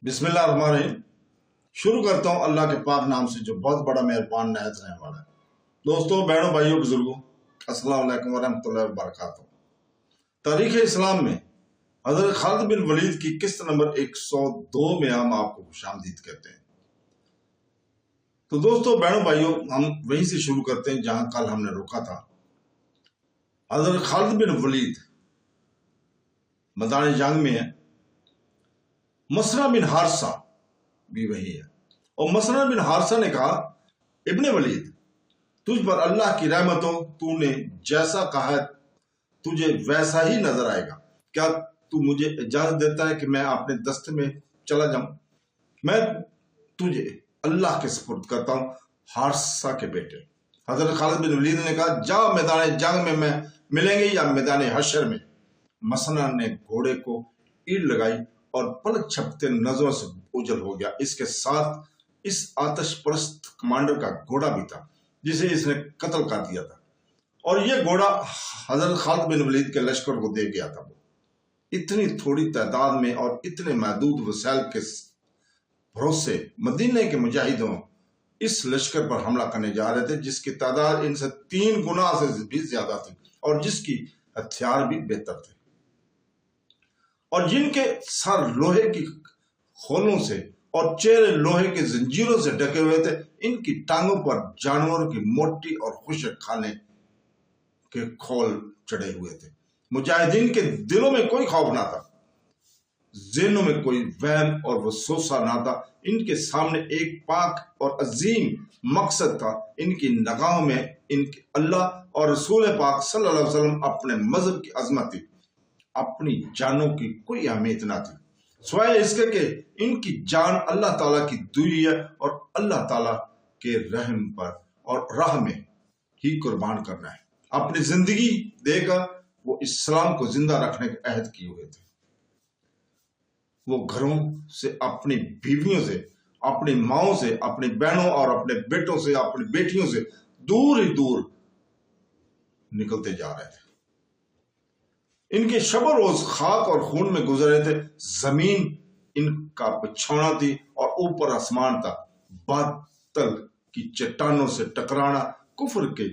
बिस्मिल्लाह रहमान रहीम। शुरू करता हूँ अल्लाह के पाक नाम से जो बहुत बड़ा मेहरबान नहायत रहने वाला है। दोस्तों, बहनों, भाइयों, बुजुर्गों, अस्सलाम वालेकुम वरहमतुल्लाहि वबरकातुहू। तारीख इस्लाम में हजरत खालिद बिन वलीद की किस्त नंबर 102 में हम आपको खुशामदीद कहते हैं। तो दोस्तों, बहनों, भाइयों, हम वहीं से शुरू करते हैं जहां कल हमने रोका था। हजरत खालिद बिन वलीद मैदान जंग में है। मसरा बिन हारसा भी वही है। और मसरा बिन हारसा ने कहा, इब्ने वलीद, तुझ पर अल्लाह की रहमत हो, तूने जैसा कहा है तुझे वैसा ही नजर आएगा। क्या तू मुझे इजाजत देता है कि मैं अपने दस्ते में चला जाऊं? मैं तुझे अल्लाह के सुपुर्द करता हूं, हारसा के बेटे। हजरत खालिद बिन वलीद ने कहा, जा मैदान जंग में मैं मिलेंगे या मैदान हशर में। मसना ने घोड़े को ईड़ लगाई और पलक झपकते नजरों से ओझल हो गया। इसके साथ इस आतश परस्त कमांडर का घोड़ा भी था जिसे इसने कत्ल कर दिया था, और यह घोड़ा हजरत खालिद बिन वलीद के लश्कर को दे गया था। वो इतनी थोड़ी तादाद में और इतने महदूद वसैल के भरोसे मदीने के मुजाहिदों इस लश्कर पर हमला करने जा रहे थे जिसकी तादाद इनसे 3 गुना से भी ज्यादा थी और जिसकी हथियार भी बेहतर थे, और जिनके सर लोहे की खोलों से और चेहरे लोहे के जंजीरों से ढके हुए थे। इनकी टांगों पर जानवरों की मोटी और खुशक खाने के खोल चढ़े हुए थे। मुजाहिदीन के दिलों में कोई खौफ ना था, ज़हनों में कोई वहम और वसवसा ना था। इनके सामने एक पाक और अजीम मकसद था। इनकी निगाहों में इनके अल्लाह और रसूल पाक सल्लल्लाहु अलैहि वसल्लम अपने मजहब की अजमत थी। अपनी जानों की कोई अहमियत ना थी, सिवाय इसके कि इनकी जान अल्लाह ताला की दुई है और अल्लाह ताला के रहम पर और राह में ही कुर्बान करना है। अपनी जिंदगी देकर वो इस्लाम को जिंदा रखने का अहद किए हुए थे। वो घरों से, अपनी बीवियों से, अपनी माओं से, अपनी बहनों और अपने बेटों से, अपनी बेटियों से दूर ही दूर निकलते जा रहे थे। इनके शब रोज खाक और खून में गुजर रहे थे। जमीन इनका बिछौना थी और ऊपर आसमान था। बादल की चट्टानों से टकराना, कुफर के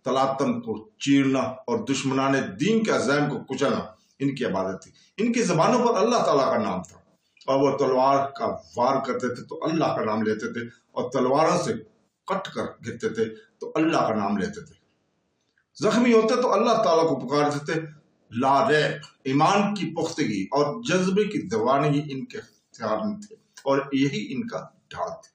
तलातम को चीरना और दुश्मनाने दीन के अज़ैम को कुचलना इनकी इबादत थी। इनकी जबानों पर अल्लाह ताला का नाम था, और वो तलवार का वार करते थे तो अल्लाह का नाम लेते थे, और तलवारों से कट कर गिरते थे तो अल्लाह का नाम लेते थे। जख्मी होते तो अल्लाह ताला को पुकारते थे। लारैब ईमान की पुख्तगी और जज्बे की दीवानगी इनके इख्तियार में थे, और यही इनका ढाल थे।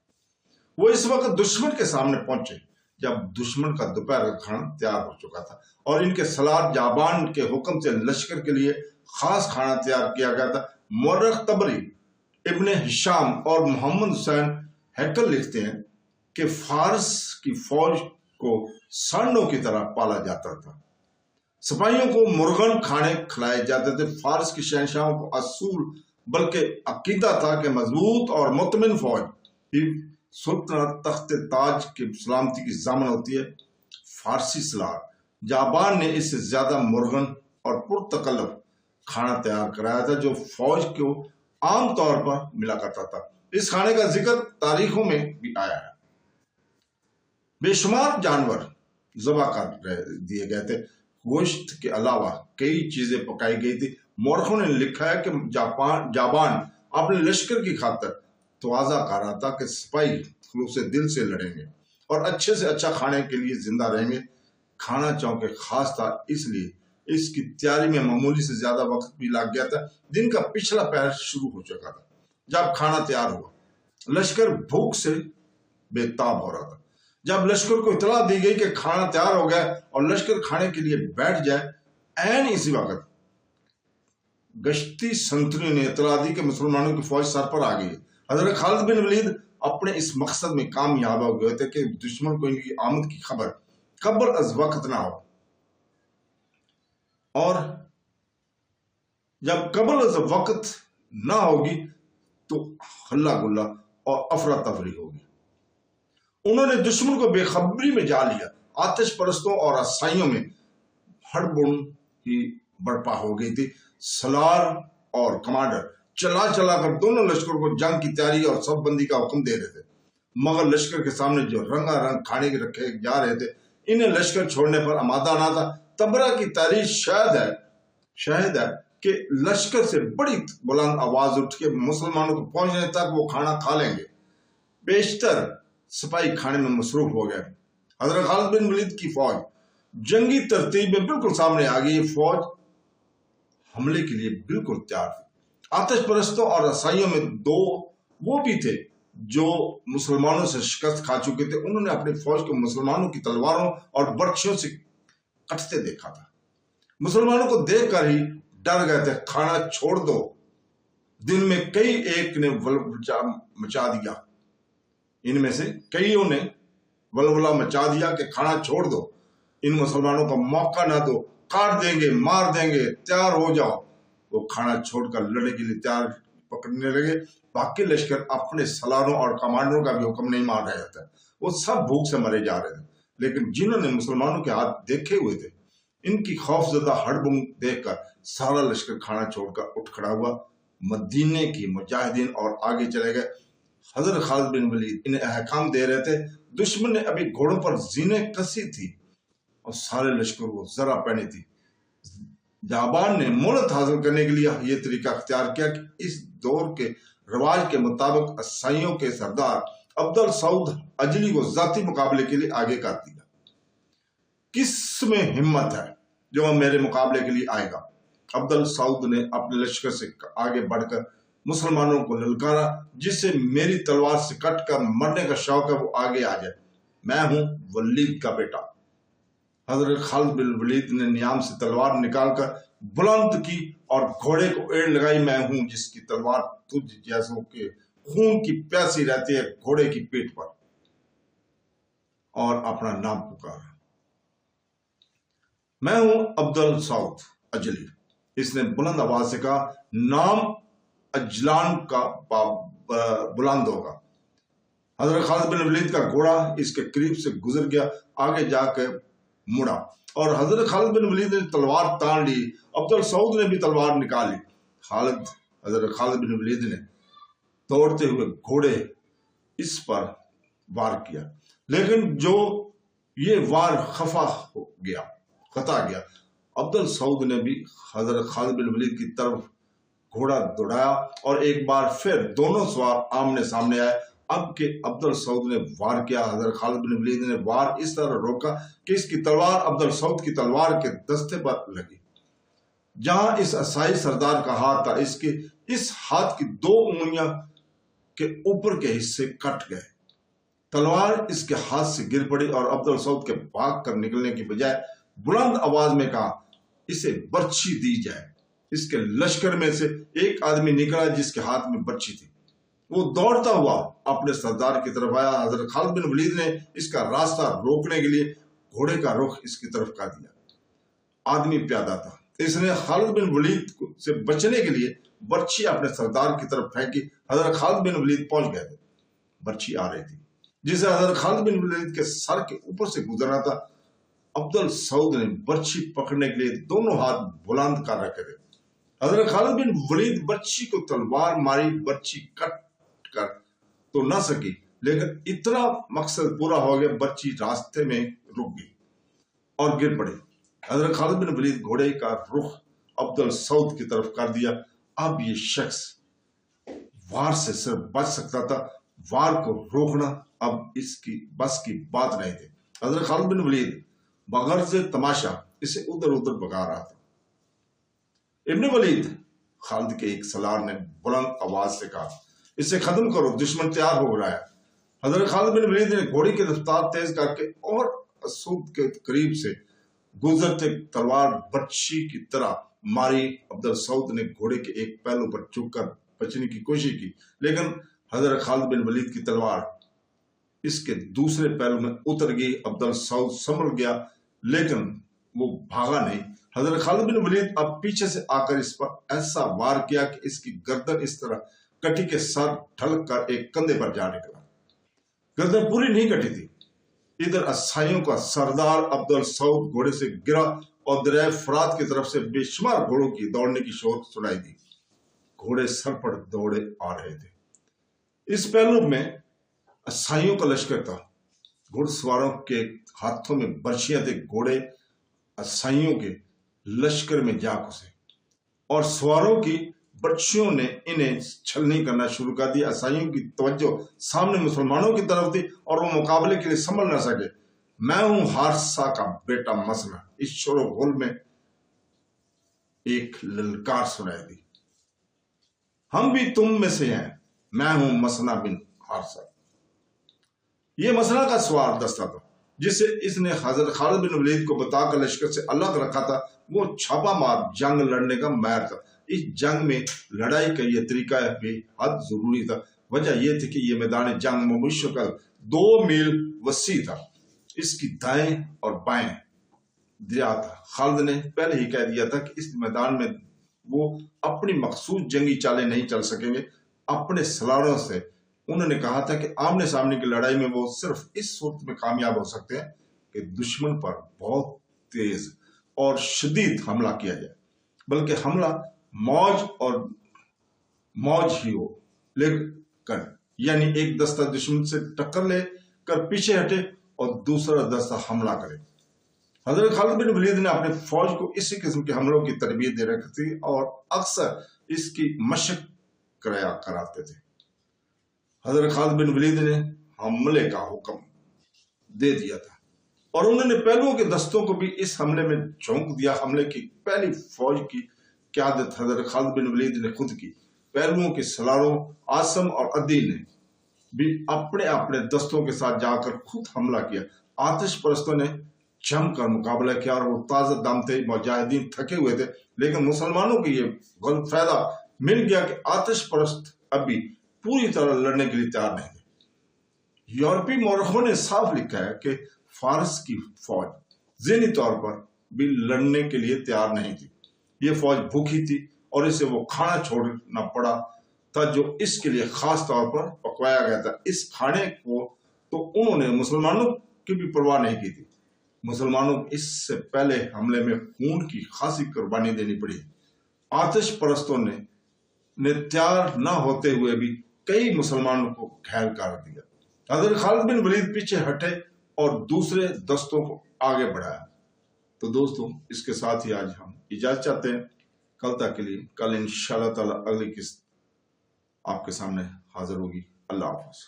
वो इस वक्त दुश्मन के सामने पहुंचे जब दुश्मन का दोपहर का खाना तैयार हो चुका था, और इनके सलार जाबान के हुक्म से लश्कर के लिए खास खाना तैयार किया गया था। मुर्रख तबरी, इब्ने हिशाम और मोहम्मद हुसैन हैकल लिखते हैं कि फारस की फौज को सांडों की तरह पाला जाता था। सिपाहियों को मुर्गन खाने खिलाए जाते थे। फारस की शहनशाहों को असूल बल्कि अकीदा था कि मजबूत और मुतमिन फौज ही सुल्तानत तख्त ताज की सलामती की जामन होती है। फारसी सलार जाबान ने इससे ज्यादा मुर्गन और पुरतकल्लफ खाना तैयार कराया था जो फौज को आम तौर पर मिला करता था। इस खाने का जिक्र तारीखों में भी आया है। बेशुमार जानवर ज़बह कर दिए गए थे। गोश्त के अलावा कई चीजें पकाई गई थी। मौरखों ने लिखा है कि जाबान अपने लश्कर की खातर तवाज़ा कर रहा था कि सिपाही खलूस दिल से लड़ेंगे और अच्छे से अच्छा खाने के लिए जिंदा रहेंगे। खाना चौंके खास था, इसलिए इसकी तैयारी में मामूली से ज्यादा वक्त भी लग गया था। दिन का पिछला पहर शुरू हो चुका था जब खाना तैयार हुआ। लश्कर भूख से बेताब हो रहा था। जब लश्कर को इतला दी गई कि खाना तैयार हो गया और लश्कर खाने के लिए बैठ जाए, ऐन इसी वक्त गश्ती संतरी ने इतला दी कि मुसलमानों की फौज सर पर आ गई है। हजरत खालिद बिन वलीद अपने इस मकसद में कामयाब हो गए थे कि दुश्मन को इनकी आमद की खबर कब्ल अज वक्त ना हो, और जब कब्ल अज वक्त ना होगी तो हल्ला गुल्ला और अफरा तफरी होगी। उन्होंने दुश्मन को बेखबरी में जा लिया। आतिश परस्तों और आसाइयों में हड़बड़ ही बर्पा हो गई थी। सलार और कमांडर चला चला कर दोनों लश्कर को जंग की तैयारी और सब बंदी का हुक्म दे रहे थे, मगर लश्कर के सामने जो रंगारंग खाने के रखे जा रहे थे, इन्हें लश्कर छोड़ने पर आमादा ना था। तबरा की तारीख शायद है कि लश्कर से बड़ी बुलंद आवाज उठ के मुसलमानों को पहुंचने तक वो खाना खा लेंगे। बेशतर सिपाही खाने में मसरूफ हो गए। हजरत खालिद बिन वलीद की फौज जंगी तरतीब में बिल्कुल सामने आ गई। फौज हमले के लिए बिल्कुल तैयार थी। आतिश परस्तों और रसाइयों में दो वो भी थे जो मुसलमानों से शिकस्त खा चुके थे। उन्होंने अपनी फौज को मुसलमानों की तलवारों और बर्छियों से कटते देखा था। मुसलमानों को देखकर ही डर गए थे। खाना छोड़ दो, दिन में कई एक ने वलवला मचा दिया। इनमें से कईयों ने वलवला मचा दिया कि खाना छोड़ दो, इन मुसलमानों का मौका ना दो, काट देंगे, मार देंगे, तैयार हो जाओ। वो खाना छोड़कर लड़ने के लिए तैयार पकड़ने लगे। बाकी लश्कर अपने सलारों और कमांडरों का भी हुक्म नहीं मान रहे थे। वो सब भूख से मरे जा रहे थे। लेकिन जिन्होंने मुसलमानों के हाथ देखे हुए थे, इनकी खौफजदा हड़बंग देखकर सारा लश्कर खाना छोड़कर उठ खड़ा हुआ। मदीने की मुजाहिदीन और आगे चले गए। हजरत खालिद बिन वलीद इन्हें अहकाम दे रहे थे। दुश्मन ने अभी घोड़ों पर जीने कसी थी और सारे लश्कर को जरा पहनी थी। जाबान ने मोहलत हासिल करने के लिए यह तरीका अख्तियार किया कि इस दौर के रिवाज के मुताबिक असाइयों के सरदार अब्दुल सऊद अजली को जाती मुकाबले के लिए आगे कर दिया। किस में हिम्मत है जो मेरे मुकाबले के लिए आएगा? अब्दुल सऊद ने अपने लश्कर से आगे बढ़कर मुसलमानों को ललकारा, जिससे मेरी तलवार से कट कर मरने का शौक है वो आगे आ जाए। मैं हूं वलीद का बेटा। हजरत खालिद बिन वलीद ने नियाम से तलवार निकालकर बुलंद की और घोड़े को एड़ लगाई। मैं हूं जिसकी तलवार तुझ जैसों के खून की प्यासी रहती है घोड़े की पीठ पर, और अपना नाम पुकारा। मैं हूं अब्दुल सऊद अजली। इसने बुलंद आवाज से कहा, नाम अजलान का बुलंद होगा। हजरत खालिद बिन वलीद का घोड़ा इसके करीब से गुजर गया, आगे जाकर मुड़ा और हजरत खालिद बिन वलीद ने तलवार तान ली। अब्दुल सऊद ने भी तलवार निकाली। हजरत खालिद बिन वलीद ने दौड़ते हुए घोड़े इस पर वार किया, लेकिन जो ये वार खता गया। अब्दुल सऊद ने भी हजरत खालिद बिन वलीद की तरफ घोड़ा दौड़ाया और एक बार फिर दोनों सवार आमने सामने आए। अब के अब्दुल सऊद ने वार किया। हजरत खालिद बिन वलीद ने वार इस तरह रोका कि इसकी तलवार अब्दुल सऊद की तलवार के दस्ते पर लगी। जहां इस असाई सरदार का हाथ था, इसके इस हाथ की 2 उंगलियां के ऊपर के हिस्से कट गए। तलवार इसके हाथ से गिर पड़ी और अब्दुल सऊद के भाग कर निकलने की बजाय बुलंद आवाज में कहा, इसे बर्छी दी जाए। इसके लश्कर में से एक आदमी निकला जिसके हाथ में बर्छी थी। वो दौड़ता हुआ अपने सरदार की तरफ आया। हजरत खालिद बिन वलीद ने इसका रास्ता रोकने के लिए घोड़े का रुख इसकी तरफ कर दिया। आदमी प्यादा था। इसने खालिद बिन वलीद से बचने के लिए बर्छी अपने सरदार की तरफ फेंकी। हजरत खालिद बिन वलीद पहुंच गए थे। बर्छी आ रही थी जिसे हजरत खालिद बिन वलीद के सर के ऊपर से गुजरना था। अब्दुल सऊद ने बर्छी पकड़ने के लिए दोनों हाथ बुलंद कर रखे थे। हजरत खालिद बिन वलीद बर्छी को तलवार मारी। बर्छी कट कर तो न सकी, लेकिन इतना मकसद पूरा हो गया, बर्छी रास्ते में रुक गई और गिर पड़ी। हजरत खालिद बिन वलीद घोड़े का रुख अब्दुल सऊद की तरफ कर दिया। अब ये शख्स वार से सिर्फ बच सकता था, वार को रोकना अब इसकी बस की बात नहीं थी। हजरत खालिद बिन वलीद बगर्ज़ तमाशा इसे उधर उधर भगा रहा था। इब्ने वलीद, खालिद के एक सलार ने बुलंद आवाज से कहा, इसे खत्म करो, दुश्मन तैयार हो रहा है। हजरत खालिद बिन वलीद ने घोड़े की रफ्तार तेज करके और असूद के करीब से गुजरते तलवार बर्छी की तरह मारी। अब्दुल सऊद ने घोड़े के एक पहलू पर झुककर बचने की कोशिश की, लेकिन हजरत खालिद बिन वलीद की तलवार इसके दूसरे पहलू में उतर गई। अब्दुल सऊद संभल गया, लेकिन वो भागा नहीं। हजरत खालिद बिन वलीद अब पीछे से आकर इस पर ऐसा वार किया कि इसकी गर्दन इस तरह कटी के सर ढलक कर एक कंधे पर जा निकला। गर्दन पूरी नहीं कटी थी। इधर असाइयों का सरदार अब्दुल सऊद घोड़े से गिरा और दरिया फरात की तरफ से बेशुमार घोड़ों की दौड़ने की शोर सुनाई दी। घोड़े सर पर दौड़े आ रहे थे। इस पहलू में असाइयों का लश्कर था। घुड़सवारों के हाथों में बर्छियां थी। घोड़े असाइयों के लश्कर में जा घुसे और सवारों की बर्छियों ने इन्हें छलनी करना शुरू कर दिया। असाइयों की तवज्जो सामने मुसलमानों की तरफ थी और वो मुकाबले के लिए संभल न सके। मैं हूं हारसा का बेटा मसना। इस शोरो घोल में एक ललकार सुनाई दी, हम भी तुम में से हैं, मैं हूं मसना बिन हारसा। ये मसना का सवार दस्ता था जिसे इसने हजरत खालिद बिन वलीद को बताकर लश्कर से अलग रखा था। वो छापा मार जंग लड़ने का माहिर था। इस जंग में लड़ाई का यह तरीका बेहद जरूरी था। वजह यह थी कि यह मैदान जंग मुशक्कल 2 मील वसी था। इसकी दाएं और बाएं दरिया था। खालिद ने पहले ही कह दिया था कि इस मैदान में वो अपनी मखसूस जंगी चालें नहीं चल सकेंगे। अपने सलारों से उन्होंने कहा था कि आमने सामने की लड़ाई में वो सिर्फ इस सूरत में कामयाब हो सकते हैं कि दुश्मन पर बहुत तेज और शदीद हमला किया जाए, बल्कि हमला मौज ही हो लेकर, यानी एक दस्ता दुश्मन से टक्कर ले कर पीछे हटे और दूसरा दस्ता हमला करे। हजरत खालिद बिन वलीद ने अपने फौज को इसी किस्म के हमलों की तरबियत दे रखी थी और अक्सर इसकी मशक कराते थे। हजरत खालिद बिन वलीद ने हमले का हुक्म दे दिया था और उन्होंने पहलुओं के दस्तों को भी इस हमले में झोंक दिया। हमले की पहली फौज की क़यादत हजरत खालिद बिन वलीद ने खुद की। पहलुओं के सलारों आसम और अदी ने भी अपने अपने दस्तों के साथ जाकर खुद हमला किया। आतिश परस्तों ने जमकर मुकाबला किया और वो ताज़ा दम थे। मुजाहिदीन थके हुए थे, लेकिन मुसलमानों को ये गलत फायदा मिल गया कि आतिश परस्त अभी पूरी तरह लड़ने के लिए तैयार नहीं थे। यूरोपीय मौरखों ने साफ लिखा है कि फारस की फौज ज़हनी तौर पर भी लड़ने के लिए तैयार नहीं थी। ये फौज भूखी थी और इसे वो खाना छोड़ना पड़ा था जो इसके लिए खास तौर पर पकवाया गया था। इस खाने को तो उन्होंने मुसलमानों की भी परवाह नहीं की थी। मुसलमानों को इससे पहले हमले में खून की खासी कुर्बानी देनी पड़ी। आतिश परस्तों ने तैयार न होते हुए भी कई मुसलमानों को घायल कर दिया। हजरत खालिद बिन वलीद पीछे हटे और दूसरे दस्तों को आगे बढ़ाया। तो दोस्तों, इसके साथ ही आज हम इजाजत चाहते हैं। कल तक के लिए, कल इंशाअल्लाह ताला अगली किस्त आपके सामने हाजिर होगी। अल्लाह हाफ़िज़।